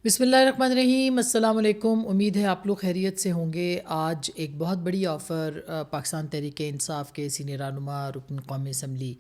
بسم اللہ الرحمن الرحیم، السلام علیکم۔ امید ہے آپ لوگ خیریت سے ہوں گے۔ آج ایک بہت بڑی آفر پاکستان تحریک انصاف کے سینئر رہنما رکن قومی اسمبلی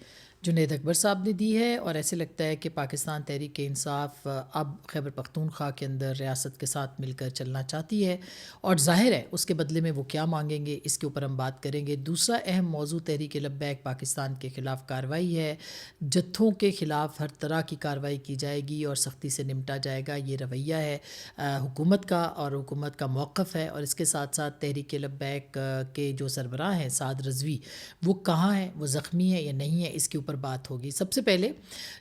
جنید اکبر صاحب نے دی ہے، اور ایسے لگتا ہے کہ پاکستان تحریک انصاف اب خیبر پختونخوا کے اندر ریاست کے ساتھ مل کر چلنا چاہتی ہے، اور ظاہر ہے اس کے بدلے میں وہ کیا مانگیں گے، اس کے اوپر ہم بات کریں گے۔ دوسرا اہم موضوع تحریک لبیک پاکستان کے خلاف کارروائی ہے۔ جتھوں کے خلاف ہر طرح کی کارروائی کی جائے گی اور سختی سے نمٹا جائے گا، یہ رویہ ہے حکومت کا، اور حکومت کا موقف ہے۔ اور اس کے ساتھ ساتھ تحریک لبیک کے جو سربراہ ہیں سعد رضوی، وہ کہاں ہیں، وہ زخمی ہیں یا نہیں ہے، اس کے اوپر بات ہوگی۔ سب سے پہلے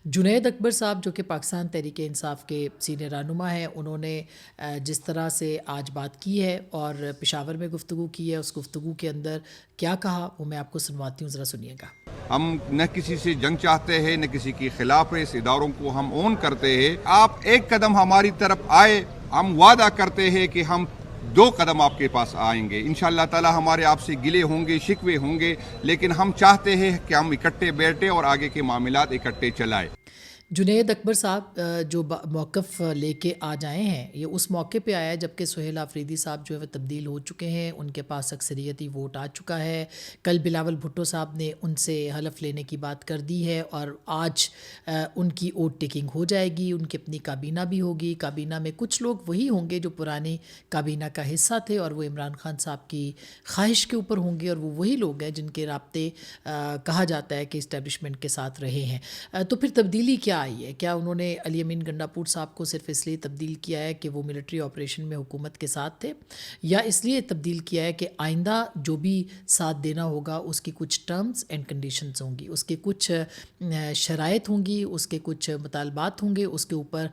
جنید اکبر صاحب جو کہ پاکستان تحریک انصاف کے سینئر رہنما ہیں، انہوں نے جس طرح سے آج بات کی ہے اور پشاور میں گفتگو کی ہے، اس گفتگو کے اندر کیا کہا وہ میں آپ کو سنواتی ہوں، ذرا سنیے گا۔ ہم نہ کسی سے جنگ چاہتے ہیں، نہ کسی کے خلاف ہے، اس اداروں کو ہم اون کرتے ہیں۔ آپ ایک قدم ہماری طرف آئے، ہم وعدہ کرتے ہیں کہ ہم 2 قدم آپ کے پاس آئیں گے۔ انشاءاللہ تعالی ہمارے آپ سے گلے ہوں گے، شکوے ہوں گے، لیکن ہم چاہتے ہیں کہ ہم اکٹھے بیٹھے اور آگے کے معاملات اکٹھے چلائیں۔ جنید اکبر صاحب جو موقف لے کے آ جائے ہیں، یہ اس موقع پہ آیا ہے جبکہ سہیل آفریدی صاحب جو ہے وہ تبدیل ہو چکے ہیں، ان کے پاس اکثریتی ووٹ آ چکا ہے۔ کل بلاول بھٹو صاحب نے ان سے حلف لینے کی بات کر دی ہے، اور آج ان کی اوٹ ٹیکنگ ہو جائے گی، ان کی اپنی کابینہ بھی ہوگی۔ کابینہ میں کچھ لوگ وہی ہوں گے جو پرانی کابینہ کا حصہ تھے، اور وہ عمران خان صاحب کی خواہش کے اوپر ہوں گے، اور وہ وہی لوگ ہیں جن کے رابطے کہا جاتا ہے کہ اسٹیبلشمنٹ کے ساتھ رہے ہیں۔ تو پھر تبدیلی کیا آئی ہے؟ کیا انہوں نے علی امین گنڈاپور صاحب کو صرف اس لیے تبدیل کیا ہے کہ وہ ملٹری آپریشن میں حکومت کے ساتھ تھے، یا اس لیے تبدیل کیا ہے کہ آئندہ جو بھی ساتھ دینا ہوگا اس کی کچھ ٹرمز اینڈ کنڈیشنز ہوں گی، اس کے کچھ شرائط ہوں گی، اس کے کچھ مطالبات ہوں گے، اس کے اوپر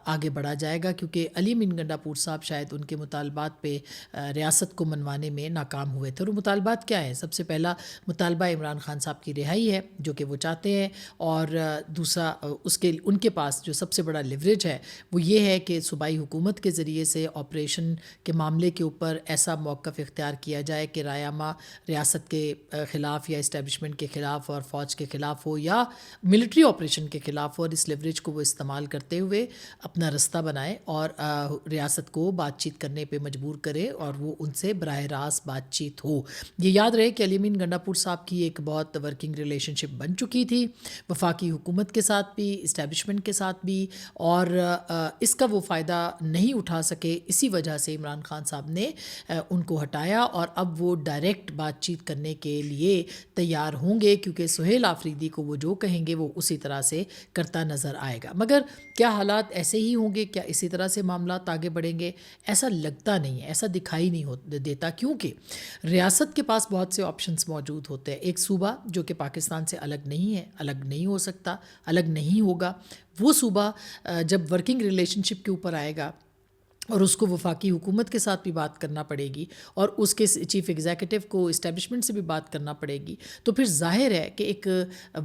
آگے بڑھا جائے گا؟ کیونکہ علی امین گنڈاپور صاحب شاید ان کے مطالبات پہ ریاست کو منوانے میں ناکام ہوئے تھے۔ اور وہ مطالبات کیا ہیں؟ سب سے پہلا مطالبہ عمران خان صاحب کی رہائی ہے، جو کہ وہ چاہتے ہیں، اور دوسرا ان کے پاس جو سب سے بڑا لیوریج ہے وہ یہ ہے کہ صوبائی حکومت کے ذریعے سے آپریشن کے معاملے کے اوپر ایسا موقف اختیار کیا جائے کہ رائے ریاست کے خلاف یا اسٹیبلشمنٹ کے خلاف اور فوج کے خلاف ہو، یا ملٹری آپریشن کے خلاف ہو، اور اس لیوریج کو وہ استعمال کرتے ہوئے اپنا رستہ بنائے اور ریاست کو بات چیت کرنے پہ مجبور کرے، اور وہ ان سے براہ راست بات چیت ہو۔ یہ یاد رہے کہ علی امین گنڈاپور صاحب کی ایک بہت ورکنگ ریلیشن شپ بن چکی تھی وفاقی حکومت کے ساتھ بھی، اسٹیبلشمنٹ کے ساتھ بھی، اور اس کا وہ فائدہ نہیں اٹھا سکے۔ اسی وجہ سے عمران خان صاحب نے ان کو ہٹایا، اور اب وہ ڈائریکٹ بات چیت کرنے کے لیے تیار ہوں گے، کیونکہ سہیل آفریدی کو وہ جو کہیں گے وہ اسی طرح سے کرتا نظر آئے گا۔ مگر کیا حالات ایسے ہی ہوں گے؟ کیا اسی طرح سے معاملات آگے بڑھیں گے؟ ایسا لگتا نہیں ہے، ایسا دکھائی نہیں دیتا، کیونکہ ریاست کے پاس بہت سے آپشنز موجود ہوتے ہیں۔ ایک صوبہ جو کہ پاکستان سے الگ نہیں ہے، الگ نہیں ہو سکتا، الگ نہیں ہوگا، وہ صوبہ جب ورکنگ ریلیشن شپ کے اوپر آئے گا اور اس کو وفاقی حکومت کے ساتھ بھی بات کرنا پڑے گی، اور اس کے چیف ایگزیکٹو کو اسٹیبلشمنٹ سے بھی بات کرنا پڑے گی، تو پھر ظاہر ہے کہ ایک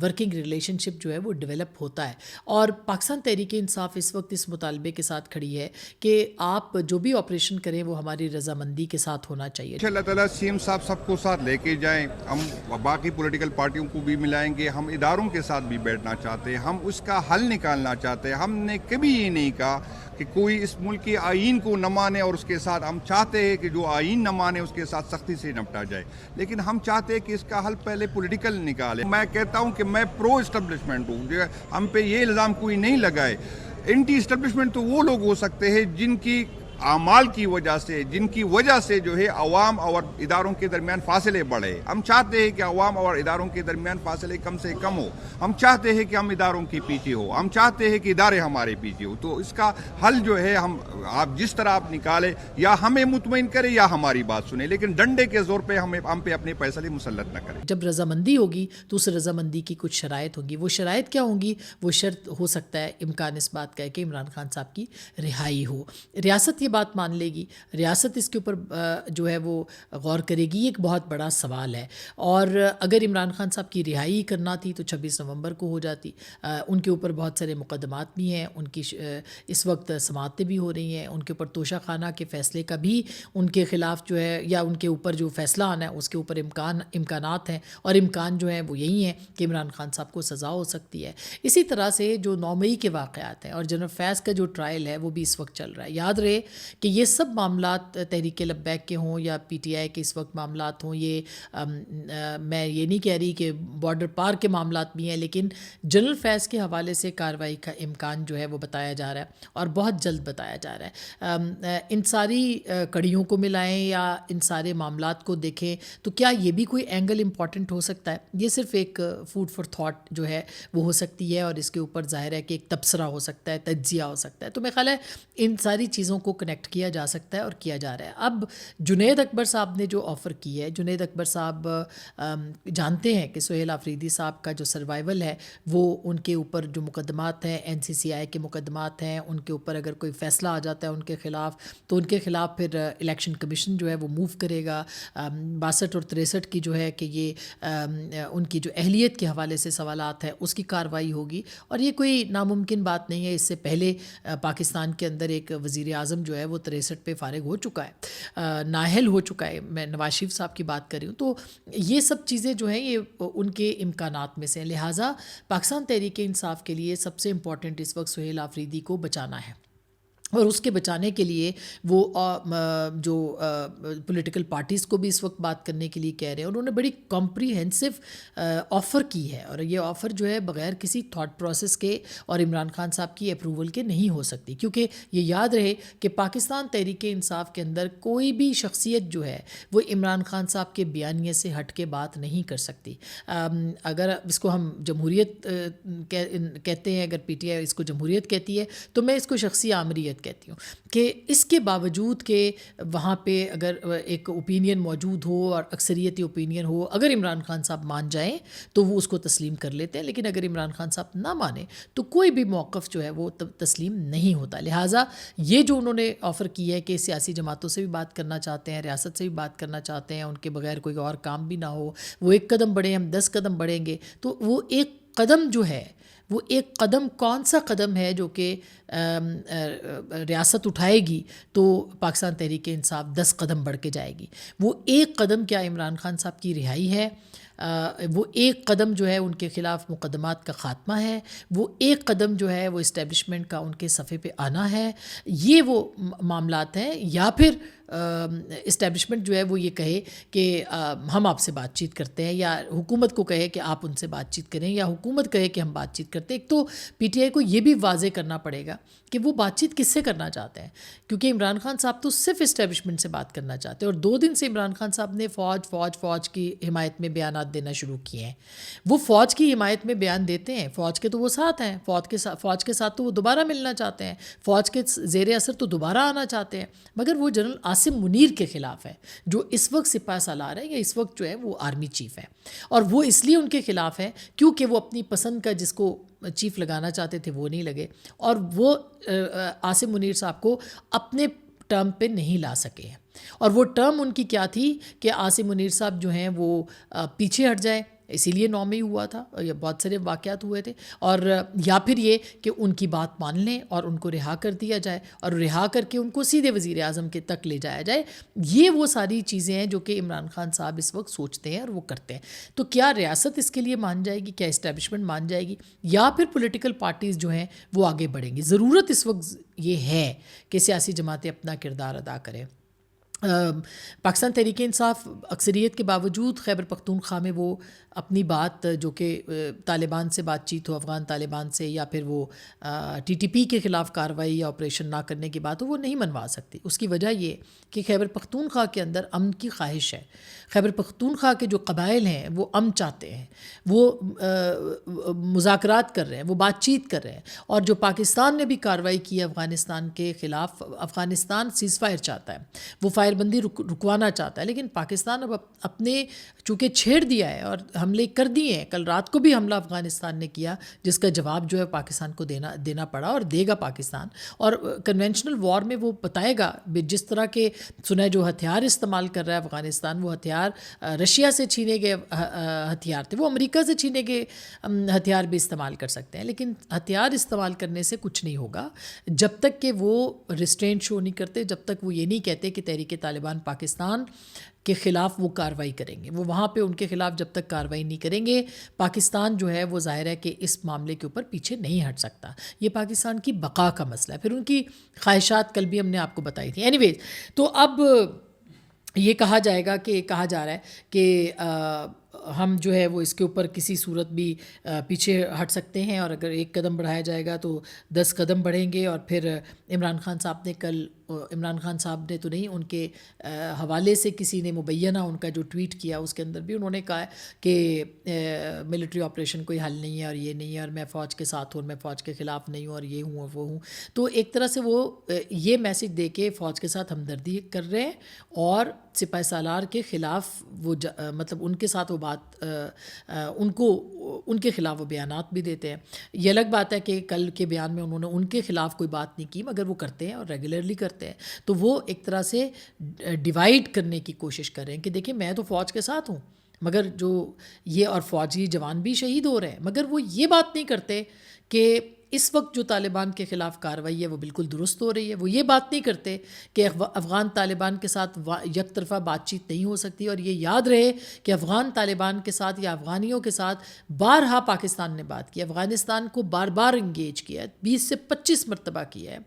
ورکنگ ریلیشن شپ جو ہے وہ ڈیولپ ہوتا ہے۔ اور پاکستان تحریک انصاف اس وقت اس مطالبے کے ساتھ کھڑی ہے کہ آپ جو بھی آپریشن کریں وہ ہماری رضامندی کے ساتھ ہونا چاہیے۔ انشاءاللہ تعالی سی ایم صاحب سب کو ساتھ لے کے جائیں، ہم باقی پولیٹیکل پارٹیوں کو بھی ملائیں گے، ہم اداروں کے ساتھ بھی بیٹھنا چاہتے ہیں، ہم اس کا حل نکالنا چاہتے ہیں۔ ہم نے کبھی یہ نہیں کہا کہ کوئی اس ملک کے آئین کو نہ مانے، اور اس کے ساتھ ہم چاہتے ہیں کہ جو آئین نہ مانے اس کے ساتھ سختی سے نپٹا جائے، لیکن ہم چاہتے ہیں کہ اس کا حل پہلے پولیٹیکل نکالے۔ میں کہتا ہوں کہ میں پرو اسٹیبلشمنٹ ہوں، ہم پہ یہ الزام کوئی نہیں لگائے۔ اینٹی اسٹیبلشمنٹ تو وہ لوگ ہو سکتے ہیں جن کی اعمال کی وجہ سے، جن کی وجہ سے جو ہے عوام اور اداروں کے درمیان فاصلے بڑھے۔ ہم چاہتے ہیں کہ عوام اور اداروں کے درمیان فاصلے کم سے کم ہو، ہم چاہتے ہیں کہ ہم اداروں کے پیچھے ہو، ہم چاہتے ہیں کہ ادارے ہمارے پیچھے ہو۔ تو اس کا حل جو ہے ہم آپ جس طرح آپ نکالے، یا ہمیں مطمئن کرے یا ہماری بات سنیں، لیکن ڈنڈے کے زور پہ ہم پہ اپنے فیصلے مسلط نہ کریں۔ جب رضامندی ہوگی تو اس رضامندی کی کچھ شرائط ہوگی۔ وہ شرائط کیا ہوں گی؟ وہ شرط ہو سکتا ہے امکان اس بات کا ہے کہ عمران خان صاحب کی رہائی ہو۔ ریاست یہ بات مان لے گی, ریاست اس کے اوپر جو ہے وہ غور کرے گی, یہ ایک بہت بڑا سوال ہے. اور اگر عمران خان صاحب کی رہائی کرنا تھی تو 26 نومبر کو ہو جاتی. ان کے اوپر بہت سارے مقدمات بھی ہیں, ان کی اس وقت سماعتیں بھی ہو رہی ہیں, ان کے اوپر توشہ خانہ کے فیصلے کا بھی ان کے خلاف جو ہے, یا ان کے اوپر جو فیصلہ آنا ہے اس کے اوپر امکانات ہیں, اور امکان جو ہیں وہ یہی ہیں کہ عمران خان صاحب کو سزا ہو سکتی ہے. اسی طرح سے جو 9 مئی کے واقعات ہیں اور جنرل فیض کا جو ٹرائل ہے وہ بھی اس وقت چل رہا ہے. یاد رہے کہ یہ سب معاملات تحریک لبیک کے ہوں یا پی ٹی آئی کے اس وقت معاملات ہوں, یہ میں یہ نہیں کہہ رہی کہ بارڈر پار کے معاملات بھی ہیں, لیکن جنرل فیض کے حوالے سے کارروائی کا امکان جو ہے وہ بتایا جا رہا ہے اور بہت جلد بتایا جا رہا ہے. ان ساری کڑیوں کو ملائیں یا ان سارے معاملات کو دیکھیں تو کیا یہ بھی کوئی اینگل امپورٹنٹ ہو سکتا ہے؟ یہ صرف ایک فوڈ فار تھاٹ جو ہے وہ ہو سکتی ہے, اور اس کے اوپر ظاہر ہے کہ ایک تبصرہ ہو سکتا ہے, تجزیہ ہو سکتا ہے. تو میرا خیال ہے ان ساری چیزوں کو کنیکٹ کیا جا سکتا ہے اور کیا جا رہا ہے. اب جنید اکبر صاحب نے جو آفر کی ہے, جنید اکبر صاحب جانتے ہیں کہ سہیل آفریدی صاحب کا جو سروائیول ہے وہ ان کے اوپر جو مقدمات ہیں, این سی سی آئی کے مقدمات ہیں, ان کے اوپر اگر کوئی فیصلہ آ جاتا ہے ان کے خلاف تو ان کے خلاف پھر الیکشن کمیشن جو ہے وہ موو کرے گا. 62 اور 63 کی جو ہے کہ یہ ان کی جو اہلیت کے حوالے سے سوالات ہیں اس کی کارروائی ہوگی, اور یہ کوئی ناممکن بات نہیں ہے. اس سے پہلے پاکستان کے اندر ایک وزیر اعظم جو ہے وہ 63 پہ فارغ ہو چکا ہے, نااہل ہو چکا ہے. میں نواز شریف صاحب کی بات کر رہی ہوں. تو یہ سب چیزیں جو ہیں یہ ان کے امکانات میں سے ہیں. لہٰذا پاکستان تحریک انصاف کے لیے سب سے امپورٹنٹ اس وقت سہیل آفریدی کو بچانا ہے, اور اس کے بچانے کے لیے وہ جو پولیٹیکل پارٹیز کو بھی اس وقت بات کرنے کے لیے کہہ رہے ہیں. انہوں نے بڑی کمپریہنسو آفر کی ہے, اور یہ آفر جو ہے بغیر کسی تھاٹ پروسیس کے اور عمران خان صاحب کی اپروول کے نہیں ہو سکتی, کیونکہ یہ یاد رہے کہ پاکستان تحریک انصاف کے اندر کوئی بھی شخصیت جو ہے وہ عمران خان صاحب کے بیانیے سے ہٹ کے بات نہیں کر سکتی. اگر اس کو ہم جمہوریت کہتے ہیں, اگر پی ٹی آئی اس کو جمہوریت کہتی ہے تو میں اس کو شخصی آمریت کہتی ہوں, کہ اس کے باوجود کہ وہاں پہ اگر ایک اوپینین موجود ہو اور اکثریتی اوپینین ہو, اگر عمران خان صاحب مان جائیں تو وہ اس کو تسلیم کر لیتے ہیں, لیکن اگر عمران خان صاحب نہ مانیں تو کوئی بھی موقف جو ہے وہ تسلیم نہیں ہوتا. لہٰذا یہ جو انہوں نے آفر کی ہے کہ سیاسی جماعتوں سے بھی بات کرنا چاہتے ہیں, ریاست سے بھی بات کرنا چاہتے ہیں, ان کے بغیر کوئی اور کام بھی نہ ہو, وہ 1 قدم بڑھیں ہم 10 قدم بڑھیں گے, تو وہ ایک قدم جو ہے وہ ایک قدم کون سا قدم ہے جو کہ ریاست اٹھائے گی تو پاکستان تحریک انصاف 10 قدم بڑھ کے جائے گی. وہ ایک قدم کیا عمران خان صاحب کی رہائی ہے, وہ ایک قدم جو ہے ان کے خلاف مقدمات کا خاتمہ ہے, وہ ایک قدم جو ہے وہ اسٹیبلشمنٹ کا ان کے صفحے پہ آنا ہے. یہ وہ معاملات ہیں, یا پھر اسٹیبلشمنٹ جو ہے وہ یہ کہے کہ ہم آپ سے بات چیت کرتے ہیں, یا حکومت کو کہے کہ آپ ان سے بات چیت کریں, یا حکومت کہے کہ ہم بات چیت کرتے ہیں. ایک تو پی ٹی آئی کو یہ بھی واضح کرنا پڑے گا کہ وہ بات چیت کس سے کرنا چاہتے ہیں, کیونکہ عمران خان صاحب تو صرف اسٹیبلشمنٹ سے بات کرنا چاہتے ہیں, اور 2 دن سے عمران خان صاحب نے فوج کی حمایت میں بیانات دینا شروع کیے ہیں. وہ فوج کی حمایت میں بیان دیتے ہیں, فوج کے تو وہ ساتھ ہیں, فوج کے ساتھ تو وہ دوبارہ ملنا چاہتے ہیں, فوج کے زیر اثر تو دوبارہ آنا چاہتے ہیں, مگر وہ جنرل عاصم منیر کے خلاف ہے جو اس وقت سپاہ سالار ہے, یا اس وقت جو ہے وہ آرمی چیف ہے. اور وہ اس لیے ان کے خلاف ہے کیونکہ وہ اپنی پسند کا جس کو چیف لگانا چاہتے تھے وہ نہیں لگے, اور وہ عاصم منیر صاحب کو اپنے ٹرم پہ نہیں لا سکے ہیں. اور وہ ٹرم ان کی کیا تھی کہ عاصم منیر صاحب جو ہیں وہ پیچھے ہٹ جائیں, اسی لیے 9 مئی ہوا تھا, یا بہت سارے واقعات ہوئے تھے, اور یا پھر یہ کہ ان کی بات مان لیں اور ان کو رہا کر دیا جائے, اور رہا کر کے ان کو سیدھے وزیر اعظم کے تک لے جایا جائے. یہ وہ ساری چیزیں ہیں جو کہ عمران خان صاحب اس وقت سوچتے ہیں اور وہ کرتے ہیں. تو کیا ریاست اس کے لیے مان جائے گی, کیا اسٹیبلشمنٹ مان جائے گی, یا پھر پولیٹیکل پارٹیز جو ہیں وہ آگے بڑھیں گی؟ ضرورت اس وقت یہ ہے کہ سیاسی جماعتیں اپنا کردار ادا کریں. پاکستان تحریک انصاف اکثریت کے باوجود خیبر پختونخوا میں وہ اپنی بات جو کہ طالبان سے بات چیت ہو, افغان طالبان سے, یا پھر وہ ٹی ٹی پی کے خلاف کارروائی یا آپریشن نہ کرنے کی بات ہو, وہ نہیں منوا سکتی. اس کی وجہ یہ کہ خیبر پختونخوا کے اندر امن کی خواہش ہے. خیبر پختونخوا کے جو قبائل ہیں وہ امن چاہتے ہیں, وہ مذاکرات کر رہے ہیں, وہ بات چیت کر رہے ہیں. اور جو پاکستان نے بھی کارروائی کی ہے افغانستان کے خلاف, افغانستان سیز فائر چاہتا ہے, وہ فائر بندی رکوانا چاہتا ہے، لیکن پاکستان اب اپنے چونکہ چھیڑ دیا ہے اور حملے کر دیے ہیں. کل رات کو بھی حملہ افغانستان نے کیا جس کا جواب جو ہے پاکستان کو دینا پڑا اور دے گا پاکستان. اور کنونشنل وار میں وہ بتائے گا جس طرح کے سنا جو ہتھیار استعمال کر رہا ہے افغانستان، وہ ہتھیار رشیا سے چھینے گئے ہتھیار تھے، وہ امریکہ سے چھینے گئے ہتھیار بھی استعمال کر سکتے ہیں، لیکن ہتھیار استعمال کرنے سے کچھ نہیں ہوگا جب تک کہ وہ ریسٹرینٹ شو نہیں کرتے، جب تک وہ یہ نہیں کہتے کہ تحریک طالبان پاکستان کے خلاف وہ کارروائی کریں گے. وہ وہاں پہ ان کے خلاف جب تک کارروائی نہیں کریں گے، پاکستان جو ہے وہ ظاہر ہے کہ اس معاملے کے اوپر پیچھے نہیں ہٹ سکتا. یہ پاکستان کی بقا کا مسئلہ ہے. پھر ان کی خواہشات کل بھی ہم نے آپ کو بتائی تھی. اینی ویز تو اب یہ کہا جا رہا ہے کہ ہم جو ہے وہ اس کے اوپر کسی صورت بھی پیچھے ہٹ سکتے ہیں، اور اگر ایک قدم بڑھایا جائے گا تو 10 قدم بڑھیں گے. اور پھر عمران خان صاحب نے تو نہیں، ان کے حوالے سے کسی نے مبینہ ان کا جو ٹویٹ کیا اس کے اندر بھی انہوں نے کہا کہ ملٹری آپریشن کوئی حل نہیں ہے اور یہ نہیں ہے، اور میں فوج کے ساتھ ہوں، میں فوج کے خلاف نہیں ہوں، اور یہ ہوں اور وہ ہوں. تو ایک طرح سے وہ یہ میسج دے کے فوج کے ساتھ ہمدردی کر رہے ہیں اور سپاہ سالار کے خلاف وہ مطلب ان کے ساتھ وہ بات ان کے خلاف وہ بیانات بھی دیتے ہیں. یہ الگ بات ہے کہ کل کے بیان میں انہوں نے ان کے خلاف کوئی بات نہیں کی، مگر وہ کرتے ہیں اور ریگولرلی کرتے ہیں. تو وہ ایک طرح سے ڈیوائیڈ کرنے کی کوشش کر رہے ہیں کہ دیکھیں میں تو فوج کے ساتھ ہوں، مگر جو یہ اور فوجی جوان بھی شہید ہو رہے ہیں، مگر وہ یہ بات نہیں کرتے کہ اس وقت جو طالبان کے خلاف کارروائی ہے وہ بالکل درست ہو رہی ہے. وہ یہ بات نہیں کرتے کہ افغان طالبان کے ساتھ یک طرفہ بات چیت نہیں ہو سکتی. اور یہ یاد رہے کہ افغان طالبان کے ساتھ یا افغانیوں کے ساتھ بارہا پاکستان نے بات کی، افغانستان کو بار بار انگیج کیا ہے، 20 سے 25 مرتبہ کیا ہے،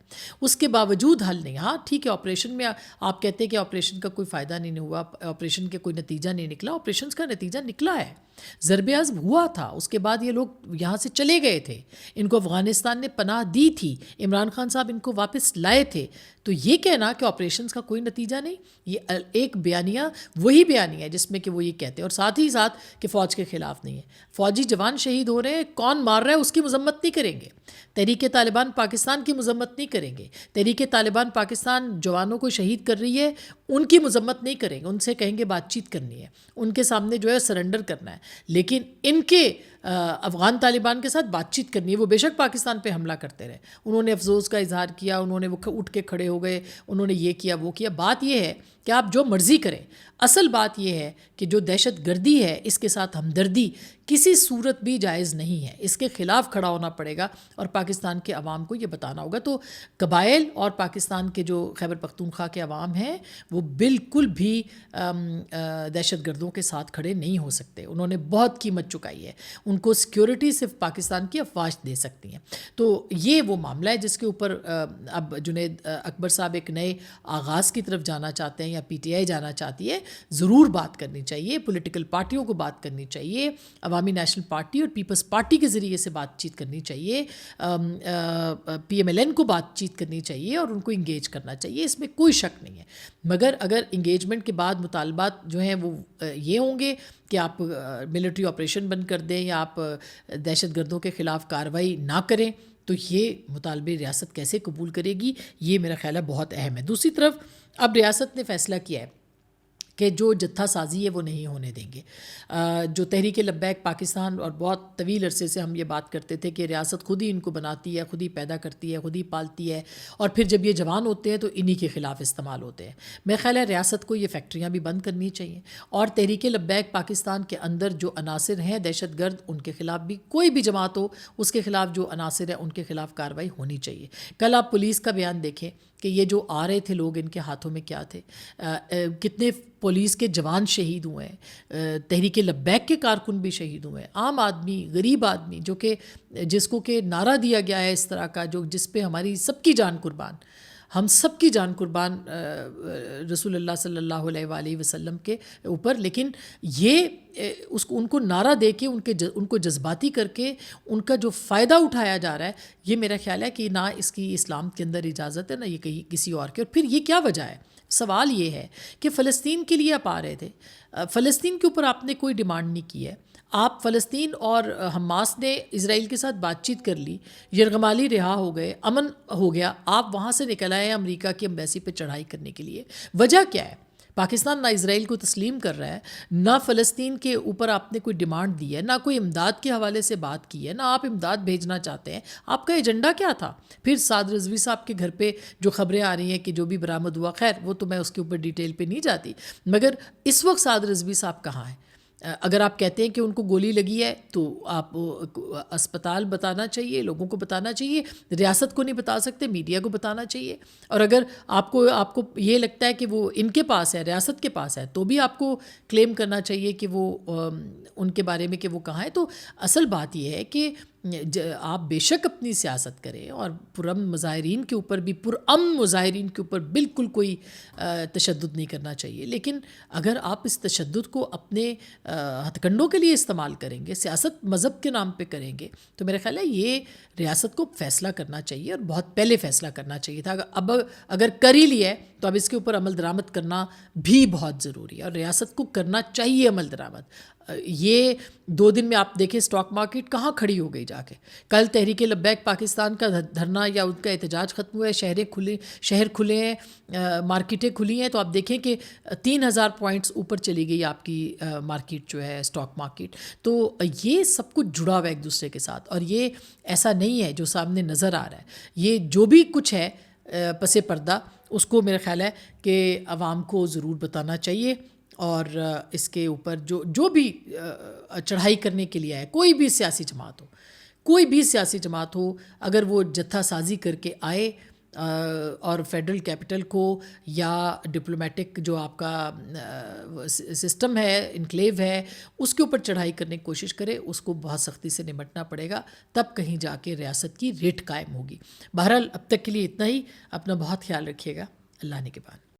اس کے باوجود حل نہیں. ہاں ٹھیک ہے، آپریشن میں آپ کہتے ہیں کہ آپریشن کا کوئی فائدہ نہیں ہوا، آپریشن کے کوئی نتیجہ نہیں نکلا. آپریشنز کا نتیجہ نکلا ہے، ضرب عزم ہوا تھا، اس کے بعد یہ لوگ یہاں سے چلے گئے تھے، ان کو افغانستان نے پناہ دی تھی، عمران خان صاحب ان کو واپس لائے تھے. تو یہ کہنا کہ آپریشنز کا کوئی نتیجہ نہیں، یہ ایک بیانیہ وہی بیانیہ ہے جس میں کہ وہ یہ کہتے ہیں، اور ساتھ ہی ساتھ کہ فوج کے خلاف نہیں ہے. فوجی جوان شہید ہو رہے ہیں، کون مار رہا ہے اس کی مذمت نہیں کریں گے. تحریک طالبان پاکستان کی مذمت نہیں کریں گے. تحریک طالبان پاکستان جوانوں کو شہید کر رہی ہے، ان کی مذمت نہیں کریں گے، ان سے کہیں گے بات چیت کرنی ہے، ان کے سامنے جو ہے سرنڈر کرنا ہے. لیکن ان کے افغان طالبان کے ساتھ بات چیت کرنی ہے. وہ بے شک پاکستان پہ حملہ کرتے رہے، انہوں نے افسوس کا اظہار کیا، انہوں نے وہ اٹھ کے کھڑے ہو گئے، انہوں نے یہ کیا وہ کیا. بات یہ ہے کہ آپ جو مرضی کریں، اصل بات یہ ہے کہ جو دہشت گردی ہے اس کے ساتھ ہمدردی کسی صورت بھی جائز نہیں ہے، اس کے خلاف کھڑا ہونا پڑے گا اور پاکستان کے عوام کو یہ بتانا ہوگا. تو قبائل اور پاکستان کے جو خیبر پختونخوا کے عوام ہیں وہ بالکل بھی دہشت گردوں کے ساتھ کھڑے نہیں ہو سکتے. انہوں نے بہت قیمت چکائی ہے، ان کو سیکیورٹی صرف پاکستان کی افواج دے سکتی ہیں. تو یہ وہ معاملہ ہے جس کے اوپر اب جنید اکبر صاحب ایک نئے آغاز کی طرف جانا چاہتے ہیں، یا پی ٹی آئی جانا چاہتی ہے. ضرور بات کرنی چاہیے، پولیٹیکل پارٹیوں کو بات کرنی چاہیے، عوامی نیشنل پارٹی اور پیپلز پارٹی کے ذریعے سے بات چیت کرنی چاہیے، پی ایم ایل این کو بات چیت کرنی چاہیے اور ان کو انگیج کرنا چاہیے، اس میں کوئی شک نہیں ہے. مگر اگر انگیجمنٹ کے بعد مطالبات جو ہیں وہ یہ ہوں گے کہ آپ ملٹری آپریشن بند کر دیں یا آپ دہشت گردوں کے خلاف کارروائی نہ کریں، تو یہ مطالبے ریاست کیسے قبول کرے گی؟ یہ میرا خیال ہے بہت اہم ہے. دوسری طرف اب ریاست نے فیصلہ کیا ہے کہ جو جتھا سازی ہے وہ نہیں ہونے دیں گے. جو تحریک لبیک پاکستان، اور بہت طویل عرصے سے ہم یہ بات کرتے تھے کہ ریاست خود ہی ان کو بناتی ہے، خود ہی پیدا کرتی ہے، خود ہی پالتی ہے، اور پھر جب یہ جوان ہوتے ہیں تو انہی کے خلاف استعمال ہوتے ہیں. میرا خیال ہے ریاست کو یہ فیکٹریاں بھی بند کرنی چاہیے، اور تحریک لبیک پاکستان کے اندر جو عناصر ہیں دہشت گرد، ان کے خلاف بھی کوئی بھی جماعت ہو اس کے خلاف جو عناصر ہیں ان کے خلاف کارروائی ہونی چاہیے. کل آپ پولیس کا بیان دیکھیں کہ یہ جو آ رہے تھے لوگ، ان کے ہاتھوں میں کیا تھے، کتنے پولیس کے جوان شہید ہوئے ہیں، تحریک لبیک کے کارکن بھی شہید ہوئے ہیں، عام آدمی، غریب آدمی، جو کہ جس کو کہ نعرہ دیا گیا ہے اس طرح کا، جس پہ ہماری سب کی جان قربان، ہم سب کی جان قربان رسول اللہ صلی اللہ علیہ وآلہ وسلم کے اوپر. لیکن یہ ان کو نعرہ دے کے ان کو جذباتی کر کے ان کا جو فائدہ اٹھایا جا رہا ہے، یہ میرا خیال ہے کہ نہ اس کی اسلام کے اندر اجازت ہے، نہ یہ کسی اور کی. اور پھر یہ کیا وجہ ہے؟ سوال یہ ہے کہ فلسطین کے لیے آپ آ رہے تھے، فلسطین کے اوپر آپ نے کوئی ڈیمانڈ نہیں کی ہے، آپ فلسطین اور حماس نے اسرائیل کے ساتھ بات چیت کر لی، یرغمالی رہا ہو گئے، امن ہو گیا، آپ وہاں سے نکل آئے ہیں امریکہ کی ایمبیسی پہ چڑھائی کرنے کے لیے. وجہ کیا ہے؟ پاکستان نہ اسرائیل کو تسلیم کر رہا ہے، نہ فلسطین کے اوپر آپ نے کوئی ڈیمانڈ دی ہے، نہ کوئی امداد کے حوالے سے بات کی ہے، نہ آپ امداد بھیجنا چاہتے ہیں. آپ کا ایجنڈا کیا تھا؟ پھر سعد رضوی صاحب کے گھر پہ جو خبریں آ رہی ہیں کہ جو بھی برآمد ہوا، خیر وہ تو میں اس کے اوپر ڈیٹیل پہ نہیں جاتی، مگر اس وقت سعد رضوی صاحب کہاں ہیں؟ اگر آپ کہتے ہیں کہ ان کو گولی لگی ہے تو آپ اسپتال بتانا چاہیے، لوگوں کو بتانا چاہیے، ریاست کو نہیں بتا سکتے، میڈیا کو بتانا چاہیے. اور اگر آپ کو یہ لگتا ہے کہ وہ ان کے پاس ہے، ریاست کے پاس ہے، تو بھی آپ کو کلیم کرنا چاہیے کہ وہ ان کے بارے میں کہ وہ کہاں ہے. تو اصل بات یہ ہے کہ آپ بے شک اپنی سیاست کریں اور پرامن مظاہرین کے اوپر بھی، پرامن مظاہرین کے اوپر بالکل کوئی تشدد نہیں کرنا چاہیے، لیکن اگر آپ اس تشدد کو اپنے ہتھ کنڈوں کے لیے استعمال کریں گے، سیاست مذہب کے نام پہ کریں گے، تو میرا خیال ہے یہ ریاست کو فیصلہ کرنا چاہیے اور بہت پہلے فیصلہ کرنا چاہیے تھا. اب اگر کر ہی لیا ہے تو اب اس کے اوپر عمل درآمد کرنا بھی بہت ضروری ہے اور ریاست کو کرنا چاہیے عمل درآمد. یہ 2 دن میں آپ دیکھیں اسٹاک مارکیٹ کہاں کھڑی ہو گئی جا کے. کل تحریک لبیک پاکستان کا دھرنا یا ان کا احتجاج ختم ہوا ہے، شہر کھلے ہیں، مارکیٹیں کھلی ہیں، تو آپ دیکھیں کہ 3000 پوائنٹس اوپر چلی گئی آپ کی مارکیٹ جو ہے، اسٹاک مارکیٹ. تو یہ سب کچھ جڑا ہوا ہے ایک دوسرے کے ساتھ، اور یہ ایسا نہیں ہے جو سامنے نظر آ رہا ہے. یہ جو بھی کچھ ہے پس پردہ، اس کو میرا خیال ہے کہ عوام کو ضرور بتانا چاہیے. اور اس کے اوپر جو بھی چڑھائی کرنے کے لیے آئے، کوئی بھی سیاسی جماعت ہو، اگر وہ جتھا سازی کر کے آئے اور فیڈرل کیپٹل کو یا ڈپلومیٹک جو آپ کا سسٹم ہے، انکلیو ہے، اس کے اوپر چڑھائی کرنے کی کوشش کرے، اس کو بہت سختی سے نمٹنا پڑے گا، تب کہیں جا کے ریاست کی ریٹ قائم ہوگی. بہرحال اب تک کے لیے اتنا ہی. اپنا بہت خیال رکھیے گا. اللہ نگہبان.